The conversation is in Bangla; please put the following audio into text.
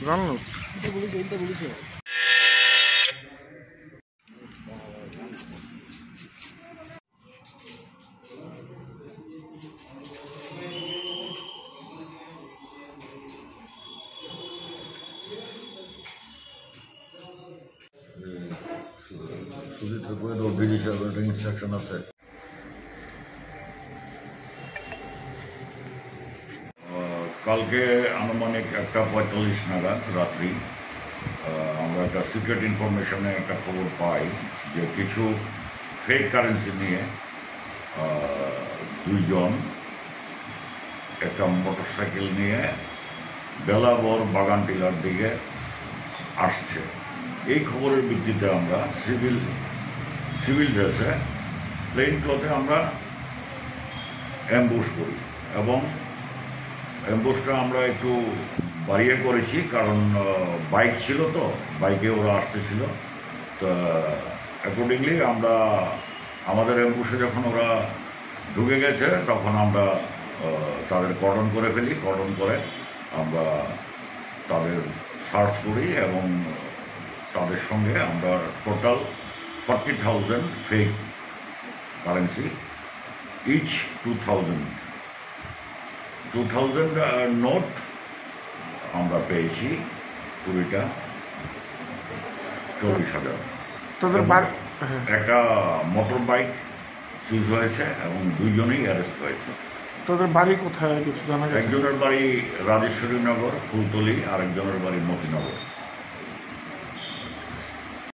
জানলো সুচিত্র গোয়েল ও বিডি সাহেবের একটা ইনস্ট্রাকশন আছে। কালকে আনুমানিক 1:45 নাগাদ রাত্রি আমরা একটা সিক্রেট ইনফরমেশনে একটা খবর পাই যে কিছু ফেক কারেন্সি নিয়ে দুইজন একটা মোটরসাইকেল নিয়ে বেলাবর বাগান টিলার দিকে আসছে। এই খবরের ভিত্তিতে আমরা সিভিল ড্রেসে প্লেন ক্লথে আমরা অ্যাম্বুশ করি এবং অ্যাম্বুশটা আমরা একটু বাড়িয়ে করেছি, কারণ বাইক ছিল, তো বাইকে ওরা আসতেছিল। তো অ্যাকর্ডিংলি আমরা আমাদের অ্যাম্বুশে যখন ওরা ঢুকে গেছে তখন আমরা তাদের কর্ডন করে ফেলি। কর্ডন করে আমরা তাদের সার্চ করি এবং তাদের সঙ্গে আমরা total 40,000 fake currency, each 2,000 note আমরা পেয়েছি, কুড়িটা, 40,000। একটা মোটর বাইক সিজ হয়েছে এবং দুইজনেই অ্যারেস্ট হয়েছে। তাদের বাড়ি কোথায় কিছু জানা যায়? একজনের বাড়ি রাজেশ্বরী নগর ফুলতলি, আরেকজনের বাড়ি মতিনগর।